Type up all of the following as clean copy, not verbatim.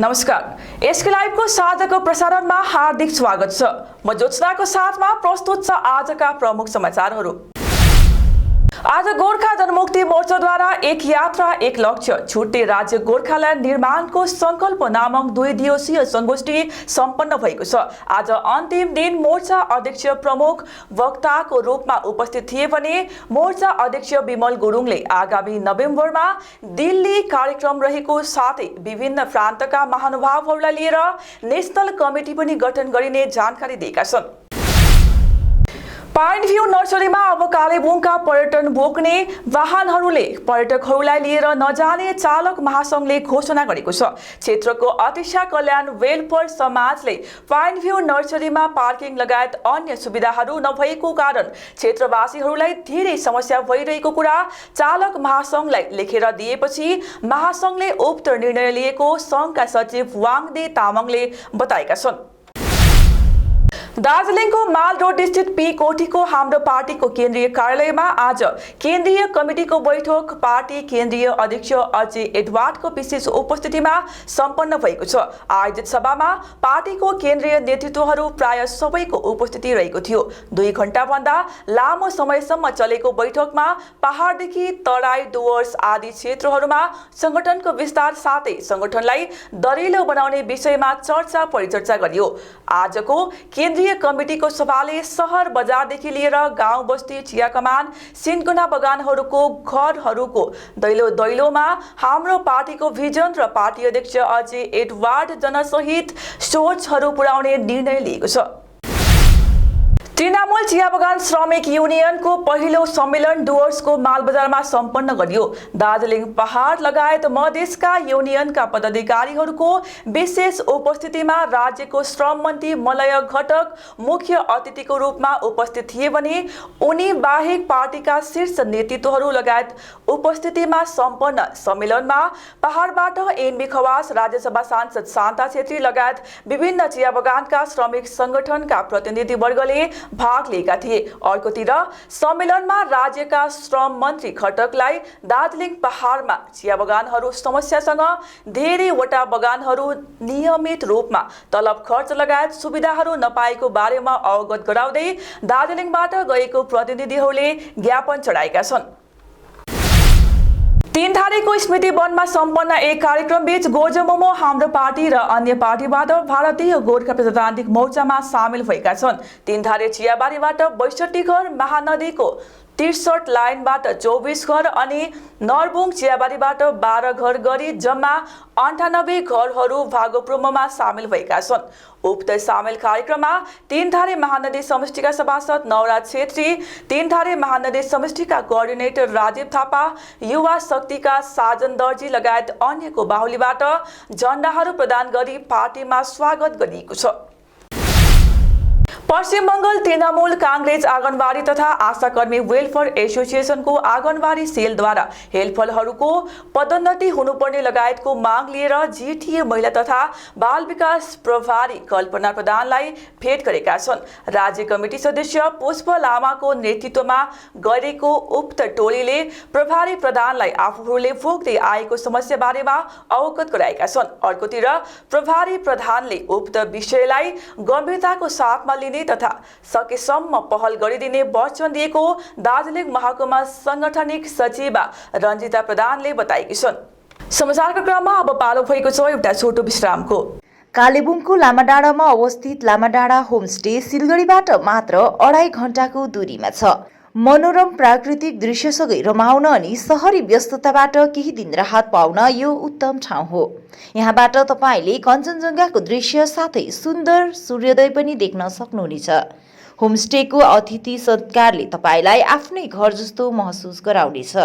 नमस्कार, एसके लाइभको साँझको प्रसारणमा हार्दिक स्वागत छ। म ज्योत्सनाको साथमा प्रस्तुत छ आजका प्रमुख समाचारहरू। आज गोर्खा जनमुक्ति मोर्चाद्वारा एक यात्रा एक लक्ष्य छुट्टे राज्य गोर्खाल्यान्ड निर्माणको संकल्प नामक 2 दिवसीय संगोष्ठी सम्पन्न भएको छ। आज अन्तिम दिन मोर्चा अध्यक्ष प्रमुख वक्ताको रूपमा उपस्थित थिए भने मोर्चा अध्यक्ष विमल गुरुङले आगामी नोभेम्बरमा दिल्ली कार्यक्रम रहेको साथै विभिन्न प्रान्तका महानुभावहरूलाई लिएर नेशनल कमिटी पनि गठन गरिने जानकारी दिएका छन्। पाइन भ्यू नर्सरीमा अब कालेबुङका पर्यटन बोक्ने वाहनहरूले पर्यटकहरूलाई लिएर नजाने चालक महासंघले घोषणा गरेको छ। क्षेत्रको अतिशा कल्याण वेलफेयर समाजले पाइन भ्यू नर्सरीमा पार्किङ लगायत अन्य सुविधाहरू नभएको कारण क्षेत्रवासीहरूलाई धेरै समस्या भइरहेको कुरा चालक महासंघलाई लेखेर दिएपछि महासंघले उक्त निर्णय लिएको संघका सचिव वाङदे तामाङले बताएका छन्। दार्जिलिङको माल रोड स्थित पी कोठीको हाम्रो पार्टीको केन्द्रीय कार्यालयमा आज केन्द्रीय कमिटीको बैठक पार्टी केन्द्रीय अध्यक्ष अजय एडवर्डको विशेष उपस्थितिमा सम्पन्न भएको छ। आयोजित सभामा पार्टीको केन्द्रीय नेतृत्वहरू प्राय सबैको उपस्थिति रहेको थियो। 2 घण्टाभन्दा लामो समयसम्म चलेको बैठकमा पहाडदेखि तराई डुवर्स आदि क्षेत्रहरूमा संगठनको विस्तार साथै संगठनलाई दरिलो बनाउने विषयमा चर्चा परिचर्चा गरियो। आजको केन्द्रीय कमिटीको सभाले शहर बजारदेखि लिएर गाउँ बस्ती चिया कमान सिन्कोना बगानहरूको घरहरूको दैलोमा हाम्रो पार्टीको भिजन र पार्टी अध्यक्ष अजय एडवर्ड जनसहित सोचहरू पुर्याउने निर्णय लिएको छ। तृणमूल चिया बगान श्रमिक युनियनको पहिलो सम्मेलन डुवर्सको मालबजारमा सम्पन्न गरियो। दार्जिलिङ पहाड लगायत मधेसका युनियनका पदाधिकारीहरूको विशेष उपस्थितिमा राज्यको श्रम मन्त्री मलय घटक मुख्य अतिथिको रूपमा उपस्थित थिए भने उनी बाहेक पार्टीका शीर्ष नेतृत्वहरू लगायत उपस्थितिमा सम्पन्न सम्मेलनमा पहाडबाट एनबी खवास, राज्यसभा सांसद शान्ता छेत्री लगायत विभिन्न चिया बगानका श्रमिक संगठनका प्रतिनिधिवर्गले भाग लिएका थिए। अर्कोतिर सम्मेलनमा राज्यका श्रम मन्त्री घटकलाई दार्जिलिङ पहाडमा चिया बगानहरू समस्यासँग धेरैवटा बगानहरू नियमित रूपमा तलब खर्च लगायत सुविधाहरू नपाएको बारेमा अवगत गराउँदै दार्जिलिङबाट गएको प्रतिनिधिहरूले ज्ञापन चढाएका छन्। तीनधारेको स्मृति वनमा सम्पन्न एक कार्यक्रम बीच गोजमोमो हाम्रो पार्टी र अन्य पार्टीबाट भारतीय गोर्खा प्रजातान्त्रिक मोर्चामा सामेल भएका छन्। तीनधारे चियाबारीबाट 62 घर, महानदीको 63 लाइनबाट 24 घर अनि नरबुङ चियाबारीबाट 12 घर गरी जम्मा 98 घरहरू भागोप्रोमोमा सामेल भएका छन्। उक्त सामेल कार्यक्रममा तीनधारे महानदी समष्टिका सभासद नवराज छेत्री, तीनधारे महानदी समष्टिका कोअर्डिनेटर राजीव थापा, युवा शक्तिका साजन दर्जी लगायत अन्यको बाहुलीबाट झण्डाहरू प्रदान गरी पार्टीमा स्वागत गरिएको छ। पश्चिम बंगाल तृणमूल कांग्रेस आंगनबाड़ी तथा आशाकर्मी वेलफेयर एसोसिएशनको आंगनबाड़ी सेलद्वारा हेल्परहरूको पदोन्नति हुनुपर्ने लगायतको माग लिएर जीटीए महिला तथा बाल विकास प्रभारी कल्पना प्रधानलाई भेट गरेका छन्। राज्य कमिटी सदस्य पुष्प लामाको नेतृत्वमा गरेको उक्त टोलीले प्रभारी प्रधानलाई आफूहरूले भोग्दै आएको समस्या बारेमा अवगत गराएका छन्। अर्कोतिर प्रभारी प्रधानले उक्त विषयलाई गम्भीरताको साथमा लिने तथा सकेसम्म पहल गरिदिने वचन दिएको दार्जिलिङ महकुमा सांगठनिक सचिव रञ्जिता प्रधानले बताएकी छन्। समाचारको क्रममा अब पालो भएको छ एउटा छोटो विश्रामको। कालेबुङको लामाडाँडामा अवस्थित लामाडाँडा होमस्टे सिलगढीबाट मात्र 2.5 घण्टाको दूरीमा छ। मनोरम प्राकृतिक दृश्यसँगै रमाउन अनि शहरी व्यस्तताबाट केही दिन राहत पाउन यो उत्तम ठाउँ हो। यहाँबाट तपाईले कञ्चनजङ्घाको दृश्य साथै सुन्दर सूर्योदय पनि देख्न सक्नुहुनेछ। होमस्टेको अतिथि सत्कारले तपाईलाई आफ्नै घर जस्तो महसुस गराउनेछ।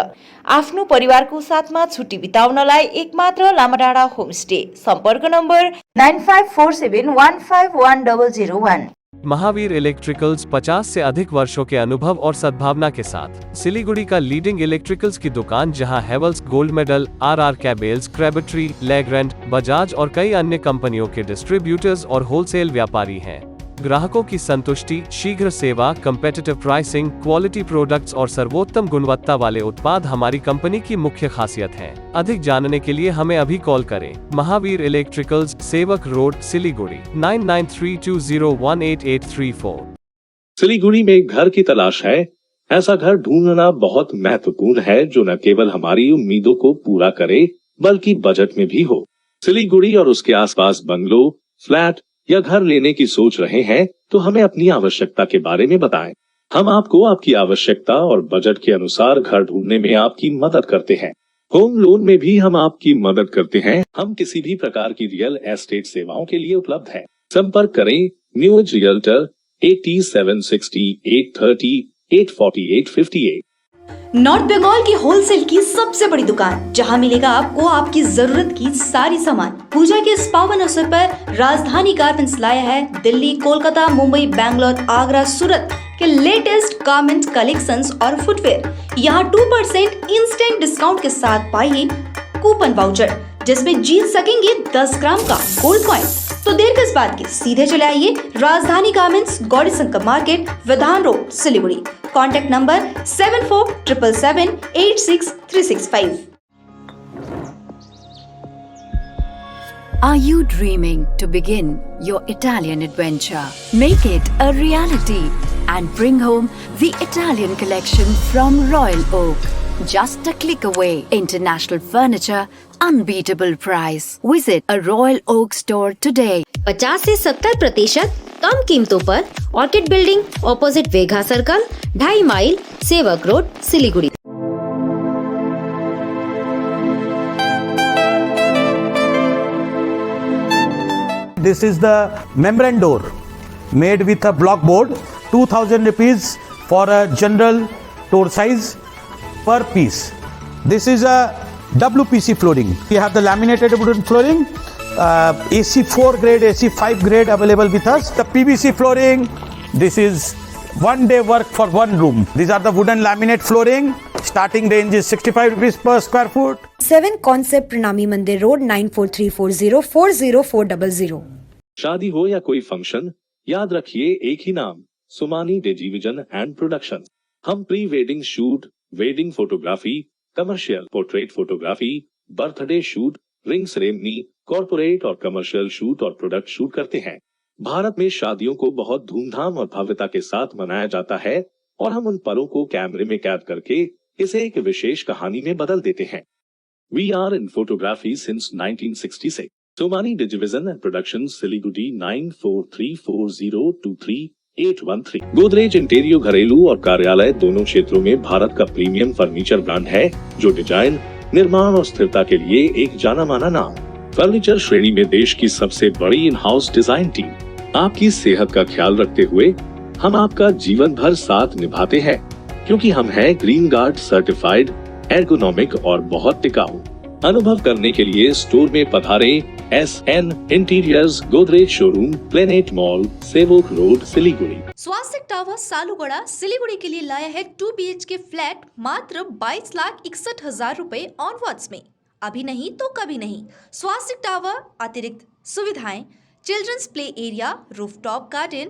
आफ्नो परिवारको साथमा छुट्टी बिताउनलाई एकमात्र लामाडाँडा होमस्टे। सम्पर्क नम्बर 9547151001। महावीर इलेक्ट्रिकल्स 50 से अधिक वर्षों के अनुभव और सद्भावना के साथ सिलीगुड़ी का लीडिंग इलेक्ट्रिकल्स की दुकान, जहां Havells gold medal, RR cables, Crabtree, Legrand, Bajaj और कई अन्य कंपनियों के डिस्ट्रीब्यूटर्स और होलसेल व्यापारी हैं। ग्राहकों की संतुष्टि, शीघ्र सेवा, कम्पेटिटिव प्राइसिंग, क्वालिटी प्रोडक्ट्स और सर्वोत्तम गुणवत्ता वाले उत्पाद हमारी कंपनी की मुख्य खासियत हैं। अधिक जानने के लिए हमें अभी कॉल करें। महावीर इलेक्ट्रिकल्स, सेवक रोड, सिलीगुड़ी 9932018834। सिलीगुड़ी में एक घर की तलाश है? ऐसा घर ढूंढना बहुत महत्वपूर्ण है जो न केवल हमारी उम्मीदों को पूरा करे बल्कि बजट में भी हो। सिलीगुड़ी और उसके आसपास बंगलो, फ्लैट या घर लेने की सोच रहे हैं तो हमें अपनी आवश्यकता के बारे में बताएं। हम आपको आपकी आवश्यकता और बजट के अनुसार घर ढूंढने में आपकी मदद करते हैं। होम लोन में भी हम आपकी मदद करते हैं। हम किसी भी प्रकार की रियल एस्टेट सेवाओं के लिए उपलब्ध है। संपर्क करें new age realtor 8760 830 848 58। North Bengal की होलसेल की सबसे बड़ी दुकान, जहां मिलेगा आपको आपकी जरूरत की सारी सामान। पूजा के इस पावन अवसर पर राजधानी गारमेंट्स लाया है दिल्ली, कोलकाता, मुंबई, बैंगलोर, आगरा, सूरत के लेटेस्ट गारमेंट कलेक्शंस और फुटवेयर। यहां 2% इंस्टेंट डिस्काउंट के साथ पाइए कूपन वाउचर, जिसमें जीत सकेंगे 10 ग्राम का गोल्ड कॉइन। तो देर किस बात की, सीधे चले आइए राजधानी गारमेंट्स, गौरी शंकर मार्केट, विधान road, Siliguri. Contact number 7477786365। Are you dreaming to begin your Italian adventure? Make it a reality and bring home the Italian collection from Royal Oak. Just a click away. International furniture, unbeatable price. Visit a Royal Oak store today. 50 से 70% कम कीमतों पर orchid building, opposite Vega circle, 2.5 mile, Sevoke road, Siliguri. This is the membrane door made with a block board, 2000 rupees for a general door size per piece. This is a WPC flooring. We have the laminated wooden flooring, AC4 grade, AC5 grade available with us. The PVC flooring, this is one day work for one room. These are the wooden laminate flooring. Starting range is 65 rupees per square foot. 7 Concept Pranami Mandir Road 9434040400। शादी हो या कोई function, याद रखिए एक ही नाम, Sumani डिजीविजन and production. हम pre wedding shoot, wedding photography, commercial portrait photography, birthday shoot, ring ceremony, corporate और commercial shoot और प्रोडक्ट शूट करते हैं। भारत में शादियों को बहुत धूमधाम और भव्यता के साथ मनाया जाता है और हम उन पलों को कैमरे में कैद करके इसे एक विशेष कहानी में बदल देते हैं। We are in photography since 1966. Somani Digivision and Productions, Siliguri 9434023813। Godrej इंटीरियो घरेलू और कार्यालय दोनों क्षेत्रों में भारत का प्रीमियम फर्नीचर ब्रांड है, जो डिजाइन, निर्माण और स्थिरता के लिए एक जाना माना नाम। फर्नीचर श्रेणी में देश की सबसे बड़ी इन हाउस डिजाइन टीम। आपकी सेहत का ख्याल रखते हुए हम आपका जीवन भर साथ निभाते हैं, क्योंकि हम हैं ग्रीन गार्ड सर्टिफाइड, एर्गोनॉमिक और बहुत टिकाऊ। अनुभव करने के लिए स्टोर में पधारें। SN interiors, Godrej showroom, planet mall, सेवक रोड, सिलीगुड़ी। स्वास्तिक टावर सालुगड़ा सिलीगुड़ी के लिए लाया है 2 BHK फ्लैट मात्र 22,61,000 रुपए ऑनवर्ड्स में। अभी नहीं तो कभी नहीं। स्वास्तिक टावर अतिरिक्त सुविधाएं, children's play area, rooftop garden,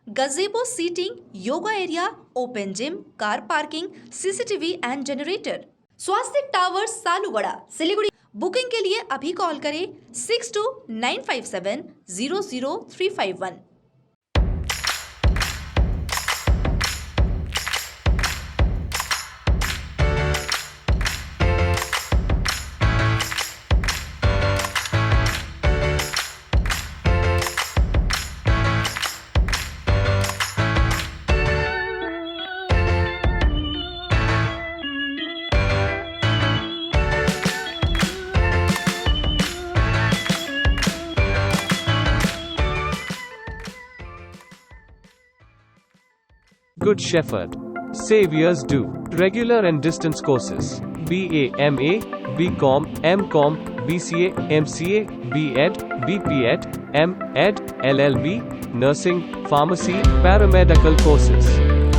gazebo seating, yoga area, open gym, car parking, CCTV and generator. Swastik tower Salugara Siliguri. Booking के लिए अभी कॉल करें 6295700351। Good Shepherd. Saviors do. Regular and distance courses. BA, MA, BCom, MCom, BCA, MCA, BEd, BPEd, MEd, LLB, nursing, pharmacy, paramedical courses.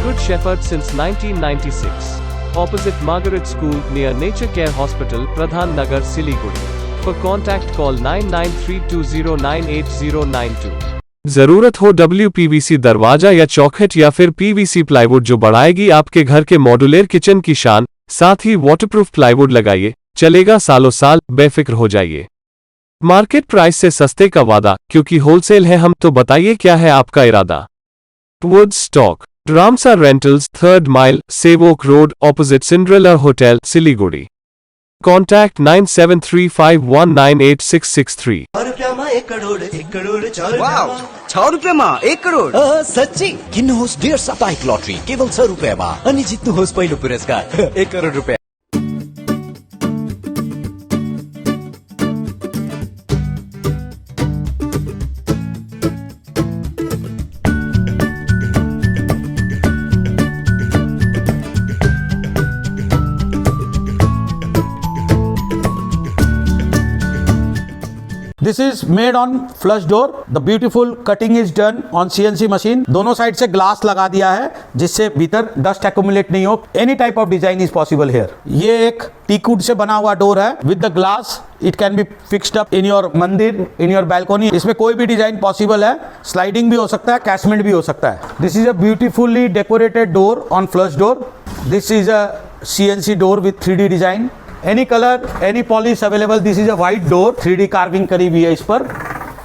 Good Shepherd since 1996. Opposite Margaret School near Nature Care Hospital, Pradhan Nagar, Siliguri. For contact call 9932098092. जरूरत हो WPVC दरवाजा या चौखट या फिर PVC plywood जो बढ़ाएगी आपके घर के मॉड्यूलर किचन की शान, साथ ही वाटरप्रूफ प्लाईवुड लगाइए, चलेगा सालों साल, बेफिक्र हो जाइए। मार्केट प्राइस से सस्ते का वादा, क्योंकि होलसेल है हम, तो बताइए क्या है आपका इरादा। Would stock, Ramsa rentals, 3rd mile, Sevoke road, opposite Cinderella hotel, Siliguri. Contact 9735198663। 6 रुपियाँमा 1 करोड सच्ची किन्नुहोस् डेढ साप्ताहिक लटरी केवल 6 रुपियाँमा अनि जित्नुहोस् पहिलो पुरस्कार 1 करोड रुपियाँ। This is made on flush door. The beautiful cutting is done on CNC machine. दोनों साइड से ग्लास लगा दिया है जिससे भीतर डस्ट एक्यूमुलेट नहीं हो। Any type of design is possible here. ये एक टीकवुड से बना हुआ डोर है with the glass. It can be fixed up in your मंदिर, in your balcony. इसमें कोई भी डिजाइन पॉसिबल है। स्लाइडिंग भी हो सकता है, कैसमेंट भी हो सकता है। This is a beautifully decorated door on flush door. This is a CNC door with 3D design. Any color, any polish available. This is a white door, 3D carving curry हुई है इस पर।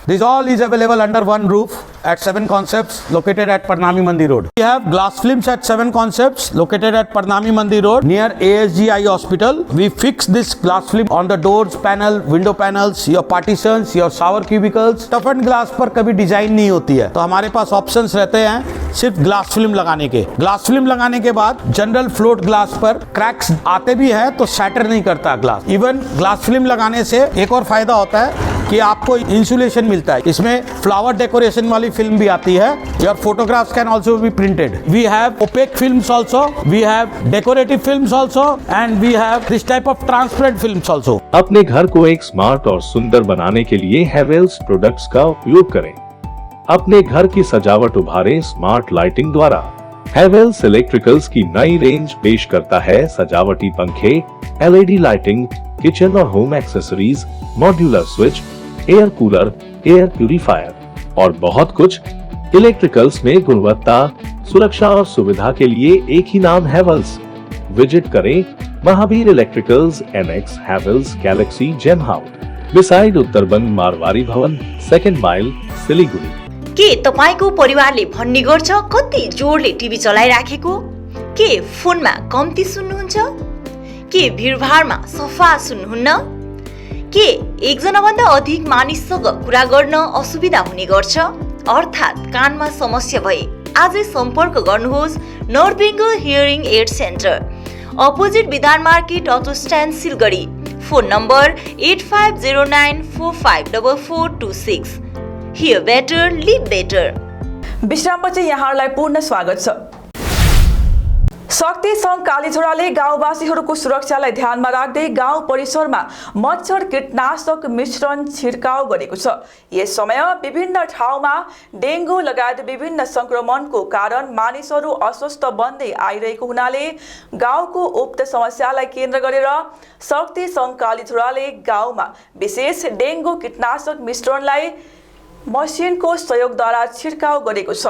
This all is available under one roof at 7 Concepts located at Parnami Mandi Road. We have glass films at 7 Concepts located at Parnami Mandi Road near ASGI Hospital. We fix this glass film on the doors, panel, window panels, your partitions, your shower cubicles. Toughened glass पर कभी design नहीं होती है, तो हमारे pass options रहते हैं सिर्फ glass film लगाने के। ग्लास फिल्म लगाने के बाद जनरल फ्लोट ग्लास पर क्रैक्स आते भी हैं तो शैटर नहीं करता ग्लास। इवन ग्लास फिल्म लगाने से एक और फायदा होता है कि आपको इंसुलेशन मिलता है। इसमें फ्लावर डेकोरेशन वाली फिल्म भी आती है। Your photographs can also be printed. We have opaque films also, we have decorative films also and we have this type of transparent films also. अपने घर को एक स्मार्ट और सुंदर बनाने के लिए हैवेल्स प्रोडक्ट्स का उपयोग करें। अपने घर की सजावट उभारें स्मार्ट लाइटिंग द्वारा। हैवेल्स इलेक्ट्रिकल्स की नई रेंज पेश करता है सजावटी पंखे, LED लाइटिंग, किचन और home accessories, modular switch, air cooler, air purifier और बहुत कुछ। इलेक्ट्रिकल्स में गुणवत्ता, सुरक्षा और सुविधा के लिए एक ही नाम हैवेल्स। विजिट करें Mahavir electricals, NX Havells galaxy gem house, beside Uttarban Marwari Bhawan, 2nd mile, Siliguri. के तपाईको परिवारले भन्ने गर्छ कति जोडले टिभी चलाइराखेको? के फोनमा कम्ती सुन्नुहुन्छ? के भिडभाडमा सफा सुन्नुहुन्न? के एकजना भन्दा अधिक मानिससँग कुरा गर्न असुविधा हुने गर्छ? अर्थात् कानमा समस्या भए आजै सम्पर्क गर्नुहोस् North Bengal hearing aid centre, opposite Bidhan market, auto stand, Siliguri. Phone number 8509454426। Hear better, live better. विश्रामपछि यहाँहरूलाई पूर्ण स्वागत छ। शक्ति सङ्घ कालीझोडाले गाउँवासीहरूको सुरक्षालाई ध्यानमा राख्दै गाउँ परिसरमा मच्छर कीटनाशक मिश्रण छिर्काउ गरेको छ। यस समय विभिन्न ठाउँमा डेङ्गु लगायत विभिन्न संक्रमणको कारण मानिसहरू अस्वस्थ बन्दै आइरहेको हुनाले गाउँको उक्त समस्यालाई केन्द्र गरेर शक्ति सङ्घ कालीझोडाले गाउँमा विशेष डेङ्गु कीटनाशक मिश्रणलाई मसिनको सहयोगद्वारा छिर्काउ गरेको छ।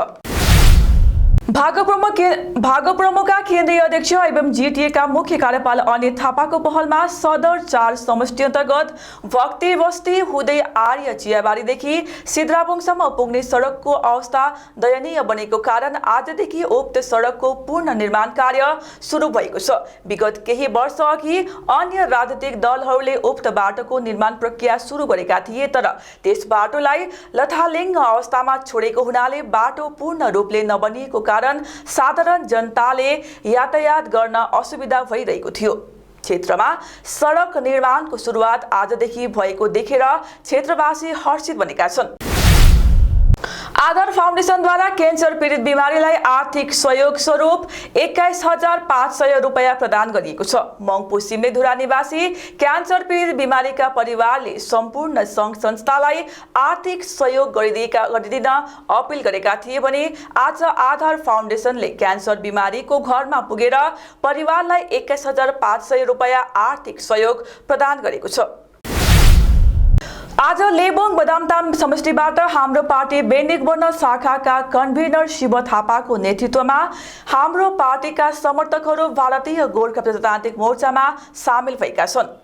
भागप्रमुखका केन्द्रीय अध्यक्ष एवं जीटीएका मुख्य कार्यपालक अनित थापाको पहलमा सदर 4 समष्टि अन्तर्गत भक्ति बस्ती हुँदै आर्य चियाबारीदेखि सिद्राबुङसम्म पुग्ने सडकको अवस्था दयनीय बनेको कारण आजदेखि उक्त सडकको पूर्ण निर्माण कार्य सुरु भएको छ। विगत केही वर्ष अघि अन्य राजनीतिक दलहरूले उक्त बाटोको निर्माण प्रक्रिया सुरु गरेका थिए, तर त्यस बाटोलाई लथालिङ्ग अवस्थामा छोडेको हुनाले बाटो पूर्ण रूपले नबनिएको कारण साधारण जनताले यातायात गर्न असुविधा भइरहेको थियो। क्षेत्रमा सडक निर्माणको सुरुवात आजदेखि भएको देखेर क्षेत्रवासी हर्षित बनेका छन्। आधार फाउन्डेसनद्वारा क्यान्सर पीडित बिमारीलाई आर्थिक सहयोग स्वरूप 21,500 रुपैयाँ प्रदान गरिएको छ। मङ्पू सिमलेधुरा निवासी क्यान्सर पीडित बिमारीका परिवारले सम्पूर्ण सङ्घ संस्थालाई आर्थिक सहयोग गरिदिन अपिल गरेका थिए भने आज आधार फाउन्डेसनले क्यान्सर बिमारीको घरमा पुगेर परिवारलाई 21,500 रुपैयाँ आर्थिक सहयोग प्रदान गरेको छ। आज लेबोङ बदामताम समष्टिबाट हाम्रो पार्टी बेन्डिक वर्ण शाखाका कन्भेनर शिव थापाको नेतृत्वमा हाम्रो पार्टीका समर्थकहरू भारतीय गोर्खा प्रजातान्त्रिक मोर्चामा सामेल भएका छन्।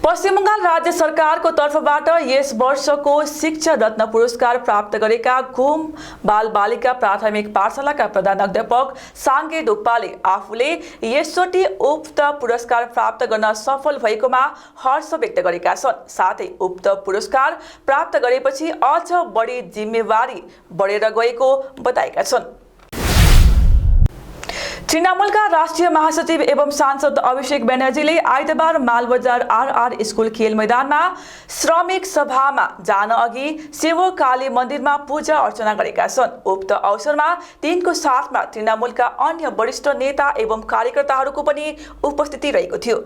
पश्चिम बंगाल राज्य सरकारको तर्फबाट यस वर्षको शिक्षा रत्न पुरस्कार प्राप्त गरेका घुम बालबालिका प्राथमिक पाठशालाका प्रधानाध्यापक साङ्गे डोप्पाले आफूले यसचोटि उक्त पुरस्कार प्राप्त गर्न सफल भएकोमा हर्ष व्यक्त गरेका छन्। साथै उक्त पुरस्कार प्राप्त गरेपछि अझ बढी जिम्मेवारी बढेर गएको बताएका छन्। तृणमूलका राष्ट्रिय महासचिव एवं सांसद अभिषेक ब्यानर्जीले आइतबार मालबजार आरआर स्कुल खेल मैदानमा श्रमिक सभामा जान अघि शिव काली मन्दिरमा पूजा अर्चना गरेका छन्। उक्त अवसरमा तिनको साथमा तृणमूलका अन्य वरिष्ठ नेता एवं कार्यकर्ताहरूको पनि उपस्थिति रहेको थियो।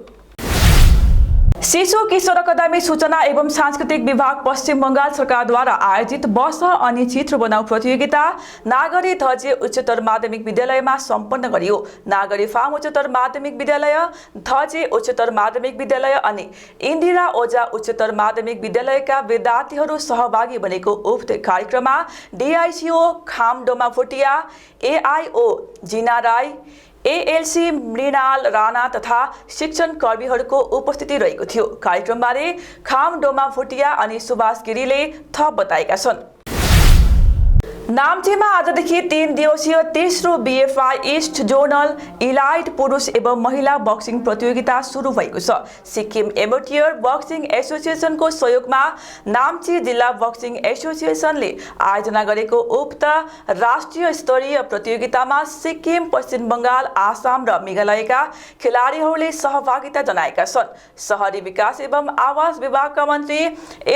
शिशु किशोर अकादमी सूचना एवं सांस्कृतिक विभाग पश्चिम बंगाल सरकारद्वारा आयोजित बस अनि चित्र बनाऊ प्रतियोगिता नागरी धजे उच्चतर माध्यमिक विद्यालयमा सम्पन्न गरियो। नागरी फार्म उच्चतर माध्यमिक विद्यालय, धजे उच्चतर माध्यमिक विद्यालय अनि इन्दिरा ओझा उच्चतर माध्यमिक विद्यालयका विद्यार्थीहरू सहभागी बनेको उक्त कार्यक्रममा डिआइसिओ खामडोमा भुटिया, एआइओ जिना राई, एएलसी मृणाल राणा तथा शिक्षण कर्मीहरूको उपस्थिति रहेको थियो। कार्यक्रमबारे खामडोमा भुटिया अनि सुभाष गिरीले थप बताएका छन्। नाम्चीमा आजदेखि 3 दिवसीय तेस्रो बीएफआई इस्ट जोनल इलाइट पुरुष एवं महिला बक्सिङ प्रतियोगिता सुरु भएको छ। सिक्किम एमेच्योर बक्सिङ एसोसिएसनको सहयोगमा नाम्ची जिल्ला बक्सिङ एसोसिएसनले आयोजना गरेको उक्त राष्ट्रिय स्तरीय प्रतियोगितामा सिक्किम, पश्चिम बंगाल, आसाम र मेघालयका खेलाडीहरूले सहभागिता जनाएका छन्। शहरी विकास एवं आवास विभागका मन्त्री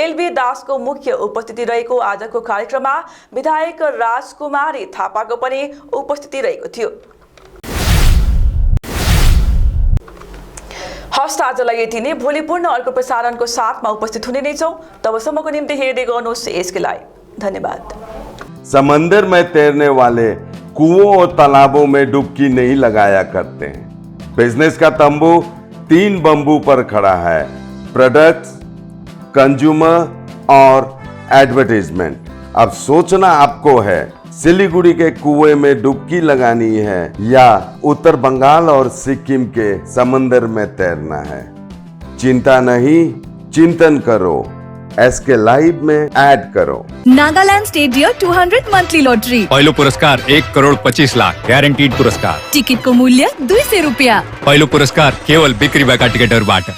एलबी दासको मुख्य उपस्थिति रहेको आजको कार्यक्रममा विधायक राजकुमारी थापाको पनि उपस्थिति रहेको थियो। हस्त आजलाई यति नै। भोलि पूर्ण अर्को प्रसारणको साथमा उपस्थित हुने नै छौं। तबसम्मको निम्ति हेर्दै गर्नुहोस् यसकै लागि धन्यवाद। समंदर में तैरने वाले कुओं और तालाबों में डुबकी नहीं लगाया करते हैं। बिजनेस का तंबू 3 बंबू पर खड़ा है: प्रोडक्ट्स, कंज्यूमर और एडवर्टाइजमेंट। अब सोचना आपको है, सिलीगुड़ी के कुएं में डुबकी लगानी है या उत्तर बंगाल और सिक्किम के समंदर में तैरना है। चिंता नहीं, चिंतन करो। एसके लाइव में ऐड करो। Nagaland state dear 200 monthly lottery. पहिलो पुरस्कार 1 करोड़ 25 लाख ग्यारेंटीड पुरस्कार। टिकट को मूल्य 200 रुपया। पहिलो पुरस्कार केवल बिक्री भएका टिकटहरूबाट।